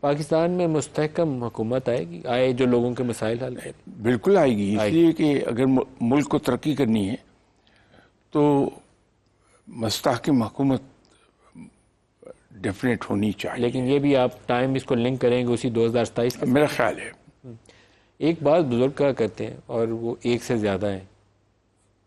پاکستان میں مستحکم حکومت آئے گی، آئے جو لوگوں کے مسائل حل کرے؟ بالکل آئے گی، اس لیے کہ اگر ملک کو ترقی کرنی ہے تو مستحکم حکومت ڈیفینیٹ ہونی چاہیے. لیکن یہ بھی آپ ٹائم اس کو لنک کریں گے اسی 2027 کے؟ میرا خیال ہے. ایک بات بزرگ کا کرتے ہیں اور وہ ایک سے زیادہ ہیں،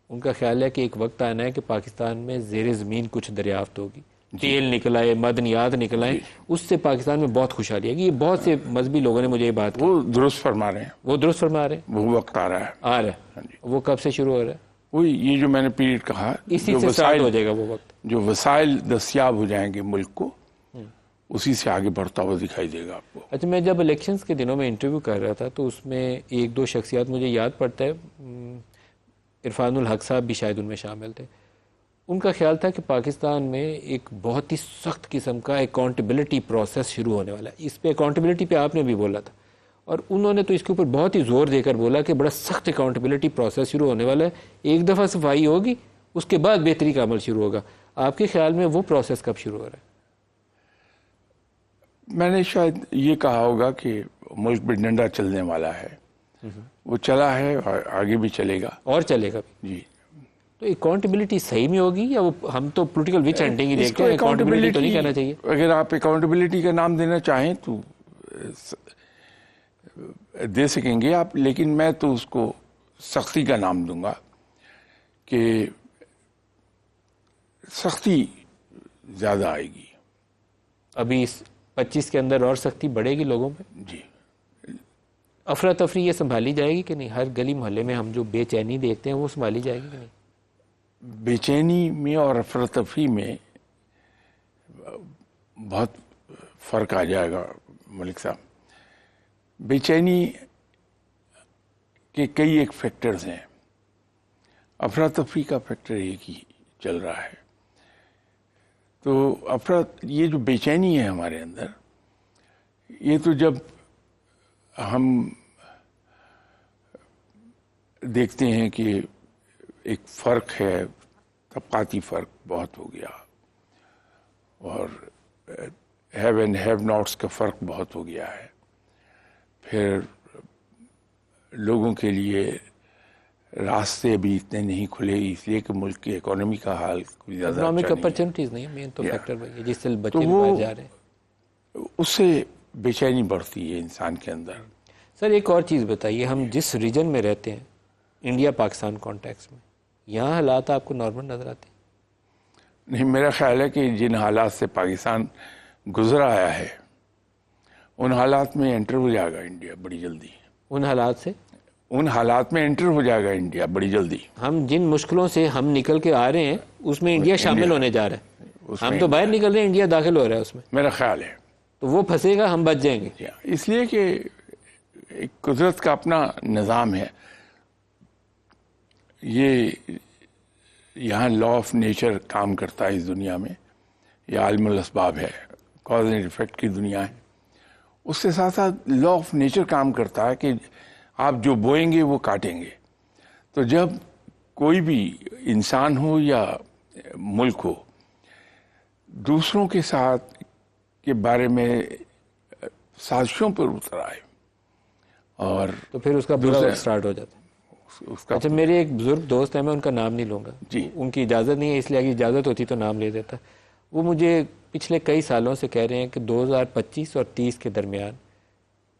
ان کا خیال ہے کہ ایک وقت آنا ہے کہ پاکستان میں زیر زمین کچھ دریافت ہوگی، تیل نکل آئے، معدنیات نکل آئے، اس سے پاکستان میں بہت خوشحالی ہے. یہ بہت سے مذہبی لوگوں نے مجھے یہ بات کی. وہ درست فرما رہے ہیں، وہ درست فرما رہے ہیں، وہ وقت آ رہا ہے. آ رہا ہے. وہ کب سے شروع ہو رہا ہے؟ وہی یہ جو میں نے پیریڈ کہا، اسی سے سٹارٹ ہو جائے گا وہ وقت. جو وسائل دستیاب ہو جائیں گے ملک کو، اسی سے آگے بڑھتا ہوا دکھائی دے گا آپ کو. اچھا، میں جب الیکشنز کے دنوں میں انٹرویو کر رہا تھا تو اس میں ایک دو شخصیات مجھے یاد پڑتا ہے، عرفان الحق صاحب بھی شاید ان میں شامل تھے. ان کا خیال تھا کہ پاکستان میں ایک بہت ہی سخت قسم کا اکاؤنٹیبلٹی پروسیس شروع ہونے والا ہے. اس پہ اکاؤنٹیبلٹی پہ آپ نے بھی بولا تھا، اور انہوں نے تو اس کے اوپر بہت ہی زور دے کر بولا کہ بڑا سخت اکاؤنٹیبلٹی پروسیس شروع ہونے والا ہے. ایک دفعہ صفائی ہوگی، اس کے بعد بہتری کا عمل شروع ہوگا. آپ کے خیال میں وہ پروسیس کب شروع ہو رہا ہے؟ میں نے شاید یہ کہا ہوگا کہ ملک میں ڈنڈا چلنے والا ہے، وہ چلا ہے اور آگے بھی چلے گا اور چلے گا بھی. جی. تو اکاؤنٹیبلٹی صحیح میں ہوگی یا وہ ہم تو پولیٹیکل وچ ہنٹنگ ہی دیکھتے ہیں؟ اکاؤنٹیبلٹی تو نہیں کہنا چاہیے. اگر آپ اکاؤنٹیبلٹی کا نام دینا چاہیں تو دے سکیں گے آپ، لیکن میں تو اس کو سختی کا نام دوں گا کہ سختی زیادہ آئے گی. ابھی اس 25 کے اندر اور سختی بڑھے گی لوگوں پہ. جی. افراتفری یہ سنبھالی جائے گی کہ نہیں؟ ہر گلی محلے میں ہم جو بے چینی دیکھتے ہیں وہ سنبھالی جائے گی کہ نہیں؟ بے چینی میں اور افراتفری میں بہت فرق آ جائے گا ملک صاحب. بے چینی کے کئی ایک فیکٹرز ہیں، افراتفری کا فیکٹر ایک ہی چل رہا ہے. تو یہ جو بے چینی ہے ہمارے اندر، یہ تو جب ہم دیکھتے ہیں کہ ایک فرق ہے، طبقاتی فرق بہت ہو گیا، اور ہیو اینڈ ہیو ناٹس کا فرق بہت ہو گیا ہے. پھر لوگوں کے لیے راستے ابھی اتنے نہیں کھلے، اس لیے کہ ملک کی اکانومی کا حال کوئی زیادہ اکنامک اچھا نہیں ہے. اپرچونٹیز نہیں ہے مین تو فیکٹر وہی ہے جس سے بچے باہر جا رہے ہیں. اس سے بے چینی بڑھتی ہے انسان کے اندر. سر ایک اور چیز بتائیے، ہم جس ریجن میں رہتے ہیں انڈیا پاکستان کانٹیکس میں، یہاں حالات آپ کو نارمل نظر آتے ہیں؟ نہیں، میرا خیال ہے کہ جن حالات سے پاکستان گزر آیا ہے ان حالات میں انٹر ہو جائے گا انڈیا بڑی جلدی. ان حالات میں انٹر ہو جائے گا انڈیا بڑی جلدی. ہم جن مشکلوں سے ہم نکل کے آ رہے ہیں اس میں انڈیا شامل ہونے جا رہا ہے. ہم تو باہر نکل رہے ہیں، انڈیا داخل ہو رہا ہے اس میں. میرا خیال ہے تو وہ پھنسے گا، ہم بچ جائیں گے. اس لیے کہ ایک قدرت کا اپنا نظام ہے. یہ یہاں لا آف نیچر کام کرتا ہے اس دنیا میں، یہ عالم الاسباب ہے، کاز اینڈ ایفیکٹ کی دنیا ہے. اس کے ساتھ ساتھ لا آف نیچر کام کرتا ہے کہ آپ جو بوئیں گے وہ کاٹیں گے. تو جب کوئی بھی انسان ہو یا ملک ہو دوسروں کے ساتھ کے بارے میں سازشوں پر اتر آئے اور تو پھر اس کا برا وقت سٹارٹ ہو جاتا ہے. اچھا، میرے ایک بزرگ دوست ہیں، میں ان کا نام نہیں لوں گا جی. ان کی اجازت نہیں ہے، اس لیے اگر اجازت ہوتی تو نام لے دیتا. وہ مجھے پچھلے کئی سالوں سے کہہ رہے ہیں کہ 2025 اور 30 کے درمیان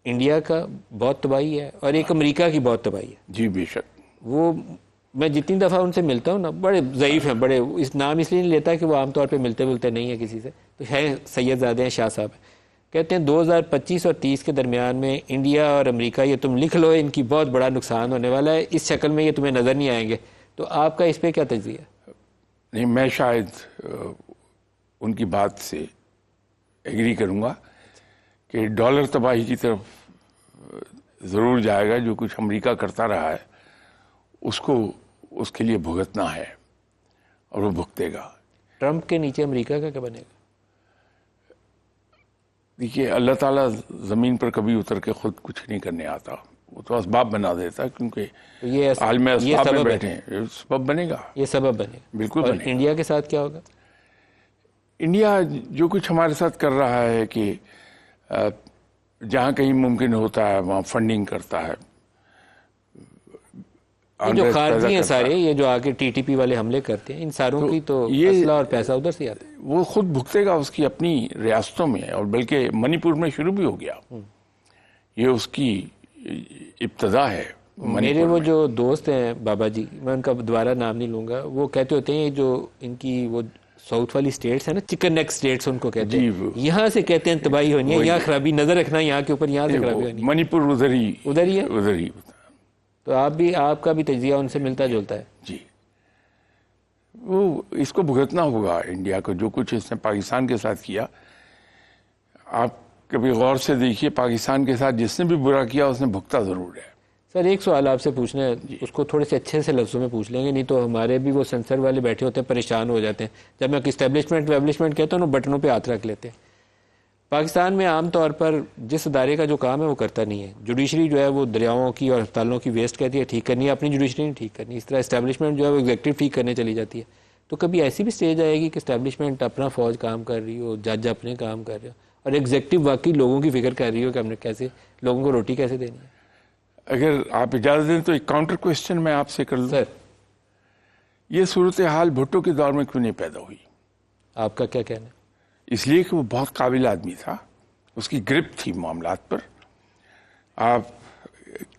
انڈیا کا بہت تباہی ہے اور ایک امریکہ کی بہت تباہی ہے. جی بے شک. وہ میں جتنی دفعہ ان سے ملتا ہوں نا، بڑے ضعیف ہیں، بڑے اس نام اس لیے نہیں لیتا کہ وہ عام طور پہ ملتے نہیں ہیں کسی سے، تو ہے سید زادے ہیں، شاہ صاحب ہیں. کہتے ہیں 2025 اور 30 کے درمیان میں انڈیا اور امریکہ، یہ تم لکھ لو، ان کی بہت بڑا نقصان ہونے والا ہے، اس شکل میں یہ تمہیں نظر نہیں آئیں گے. تو آپ کا اس پہ کیا تجزیہ ہے؟ نہیں، میں شاید ان کی بات سے ایگری کروں گا کہ ڈالر تباہی کی طرف ضرور جائے گا. جو کچھ امریکہ کرتا رہا ہے اس کے لیے بھگتنا ہے اور وہ بھگتے گا. ٹرمپ کے نیچے امریکہ کا کیا بنے گا؟ دیکھیے، اللہ تعالیٰ زمین پر کبھی اتر کے خود کچھ نہیں کرنے آتا، وہ تو اسباب بنا دیتا ہے، کیونکہ عالم اسباب میں بیٹھے ہیں. سبب بنے گا، یہ سبب بنے گا. بالکل اور بنے گا. انڈیا کے ساتھ کیا ہوگا؟ انڈیا جو کچھ ہمارے ساتھ کر رہا ہے کہ جہاں کہیں ممکن ہوتا ہے وہاں فنڈنگ کرتا ہے. یہ جو خارجی ہیں سارے، یہ جو آگے ٹی ٹی پی والے حملے کرتے ہیں، ان ساروں کی تو اسلحہ اور پیسہ ادھر سے آتا ہے. وہ خود بھگتے گا اس کی اپنی ریاستوں میں، اور بلکہ منی پور میں شروع بھی ہو گیا. یہ اس کی ابتدا ہے. میرے وہ جو دوست ہیں بابا جی، میں ان کا دوبارہ نام نہیں لوں گا، وہ کہتے ہوتے ہیں جو ان کی وہ ساؤتھ والی سٹیٹس ہیں نا، چکن نیک سٹیٹس ان کو کہتے ہیں، یہاں سے کہتے ہیں تباہی ہونی ہے، یہاں خرابی نظر رکھنا یہاں کے اوپر، یہاں سے خرابی ہونی ہے. منی پور ادھر ہی ہے. تو آپ کا بھی تجزیہ ان سے ملتا جلتا ہے. جی، وہ اس کو بھگتنا ہوگا انڈیا کو، جو کچھ اس نے پاکستان کے ساتھ کیا. آپ کبھی غور سے دیکھیے، پاکستان کے ساتھ جس نے بھی برا کیا اس نے بھگتا ضرور ہے. سر ایک سوال آپ سے پوچھنا ہے، اس کو تھوڑے سے اچھے سے لفظوں میں پوچھ لیں گے، نہیں تو ہمارے بھی وہ سینسر والے بیٹھے ہوتے ہیں، پریشان ہو جاتے ہیں. جب میں اسٹیبلشمنٹ کہتا ہوں نا، بٹنوں پہ ہاتھ رکھ لیتے ہیں. پاکستان میں عام طور پر جس ادارے کا جو کام ہے وہ کرتا نہیں ہے. جوڈیشری جو ہے وہ دریاؤں کی اور ہسپتالوں کی ویسٹ کہتی ہے ٹھیک کرنی ہے، اپنی جوڈیشری نہیں ٹھیک کرنی. اس طرح اسٹیبلشمنٹ جو ہے وہ ایگزیکٹو ٹھیک کرنے چلی جاتی ہے. تو کبھی ایسی بھی سٹیج آئے گی کہ اسٹیبلشمنٹ اپنا فوج کام کر رہی ہو، جج اپنے کام کر رہے ہو، اور ایگزیکٹو واقعی لوگوں کی فکر کر رہی ہو کہ ہم نے کیسے لوگوں کو روٹی کیسے دینی ہے. اگر آپ اجازت دیں تو ایک کاؤنٹر کوشچن میں آپ سے کر لوں. سر یہ صورتحال بھٹو کے دور میں کیوں نہیں پیدا ہوئی؟ آپ کا کیا کہنا ہے؟ اس لیے کہ وہ بہت قابل آدمی تھا، اس کی گرپ تھی معاملات پر. آپ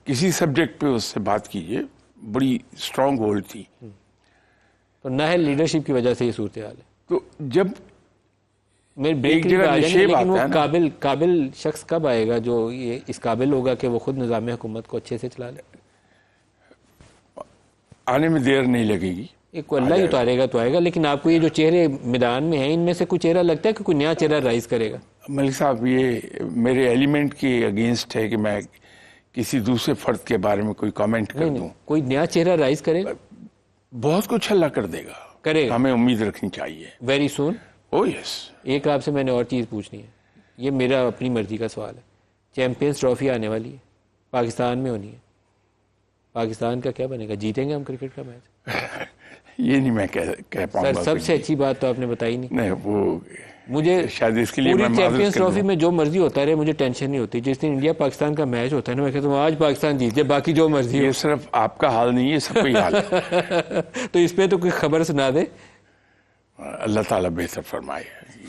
کسی سبجیکٹ پہ اس سے بات کیجئے، بڑی اسٹرانگ ہولڈ تھی. تو نااہل لیڈرشپ کی وجہ سے یہ صورتحال ہے. تو جب میرے بریک لیکن وہ قابل شخص کب آئے گا جو یہ اس قابل ہوگا کہ وہ خود نظام حکومت کو اچھے سے چلا لے؟ آنے میں دیر نہیں لگے گی. ایک کو اللہ ہی اتارے گا تو آئے گا. لیکن آپ کو یہ جو چہرے میدان میں ہیں، ان میں سے کوئی چہرہ لگتا ہے کہ کوئی نیا چہرہ رائز کرے گا؟ ملک صاحب، یہ میرے ایلیمنٹ کے اگینسٹ ہے کہ میں کسی دوسرے فرد کے بارے میں کوئی کامنٹ کر دوں. کوئی نیا چہرہ رائز کرے گا؟ بہت کچھ اللہ کر دے گا، کرے گا. ہمیں امید رکھنی چاہیے. Very soon. Oh yes. ایک آپ سے میں نے اور چیز پوچھنی ہے، یہ میرا اپنی مرضی کا سوال ہے. چیمپئنز ٹرافی آنے والی ہے، پاکستان میں ہونی ہے. پاکستان کا کیا بنے گا؟ جیتیں گے ہم کرکٹ کا میچ؟ یہ نہیں میں کہہ پاؤں گا. سر سب سے اچھی بات تو آپ نے بتائی نہیں. نہیں، وہ مجھے شاید اس کے لیے پوری چیمپئنز ٹرافی میں جو مرضی ہوتا رہے مجھے ٹینشن نہیں ہوتی. جس دن انڈیا پاکستان کا میچ ہوتا ہے نا، میں کہتا ہوں آج پاکستان جیت جائے، باقی جو مرضی ہو. یہ صرف آپ کا حال نہیں ہے، سب کا ہی حال ہے. تو اس پہ تو کوئی خبر سنا دے. اللہ تعالیٰ بہتر فرمائے.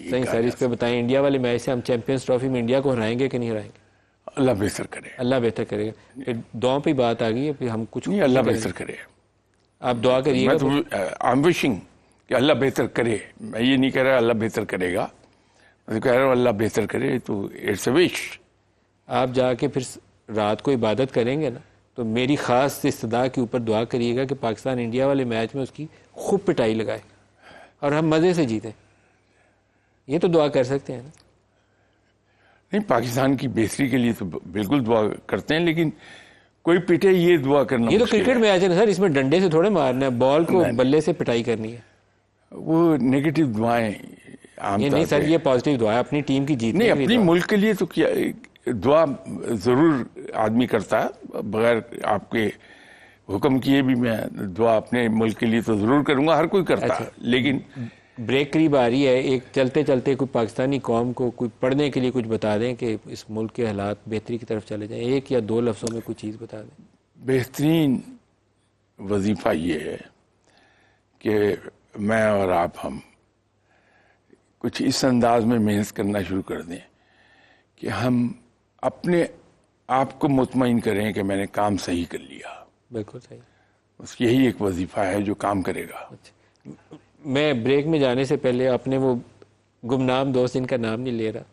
صحیح سر، اس پہ بتائیں، انڈیا والے میچ سے ہم چیمپئنز ٹرافی میں انڈیا کو ہرائیں گے کہ نہیں ہرائیں گے؟ اللہ بہتر کرے. اللہ بہتر کرے گا. پھر دعاؤں پہ بات آ گئی ہے، پھر ہم کچھ نہیں، اللہ بہتر کرے. آپ دعا کریے گا. I'm wishing کہ اللہ بہتر کرے. میں یہ نہیں کہہ رہا اللہ بہتر کرے گا، میں کہہ رہا ہوں اللہ بہتر کرے. تو اٹس اے وش. آپ جا کے پھر رات کو عبادت کریں گے نا، تو میری خاص استدعا کے اوپر دعا کریے گا کہ پاکستان انڈیا والے میچ میں اس کی خوب پٹائی لگائے اور ہم مزے سے جیتیں. یہ تو دعا کر سکتے ہیں نا. نہیں، پاکستان کی بہتری کے لیے تو بالکل دعا کرتے ہیں، لیکن کوئی پٹے یہ دعا کرنا یہ تو کرکٹ میچ ہے نا سر، اس میں ڈنڈے سے تھوڑے مارنا ہے، بال کو بلے سے پٹائی کرنی ہے. وہ نیگیٹو دعائیں عام یہ طور نہیں پہ. سر، یہ پازیٹیو دعا ہے اپنی ٹیم کی جیت. نہیں، اپنی ملک کے لیے تو کیا دعا ضرور آدمی کرتا ہے، بغیر آپ کے حکم کیے بھی میں دعا اپنے ملک کے لیے تو ضرور کروں گا، ہر کوئی کرتا ہے. لیکن بریک قریب آ رہی ہے، ایک چلتے چلتے کوئی پاکستانی قوم کو کوئی پڑھنے کے لیے کچھ بتا دیں کہ اس ملک کے حالات بہتری کی طرف چلے جائیں. ایک یا دو لفظوں میں کوئی چیز بتا دیں. بہترین وظیفہ یہ ہے کہ میں اور آپ ہم کچھ اس انداز میں محنت کرنا شروع کر دیں کہ ہم اپنے آپ کو مطمئن کریں کہ میں نے کام صحیح کر لیا. بالکل صحیح. بس یہی ایک وظیفہ ہے جو کام کرے گا. میں بریک میں جانے سے پہلے اپنے وہ گمنام دوست جن کا نام نہیں لے رہا،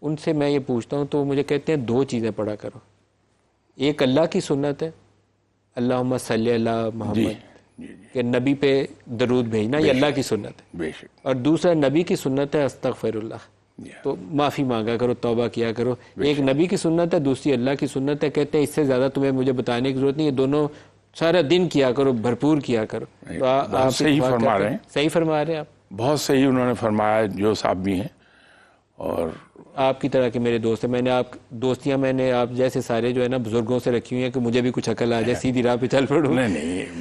ان سے میں یہ پوچھتا ہوں تو مجھے کہتے ہیں دو چیزیں پڑھا کرو. ایک اللہ کی سنت ہے، اللہم صلی اللہ محمد، کہ نبی پہ درود بھیجنا، یہ اللہ کی سنت ہے. بے شک. اور دوسرا نبی کی سنت ہے استغفر اللہ، تو معافی مانگا کرو، توبہ کیا کرو. ایک نبی کی سنت ہے، دوسری اللہ کی سنت ہے. کہتے ہیں اس سے زیادہ تمہیں مجھے بتانے کی ضرورت نہیں، یہ دونوں سارا دن کیا کرو، بھرپور کیا کرو. تو آپ صحیح فرما رہے ہیں. صحیح فرما رہے ہیں آپ. بہت صحیح انہوں نے فرمایا جو صاحب بھی ہیں، اور آپ کی طرح کے میرے دوست ہیں. میں نے دوستیاں میں نے آپ جیسے سارے جو ہے نا بزرگوں سے رکھی ہوئی ہیں کہ مجھے بھی کچھ عقل آ جائے، سیدھی راہ پہ چل پڑوں. نہیں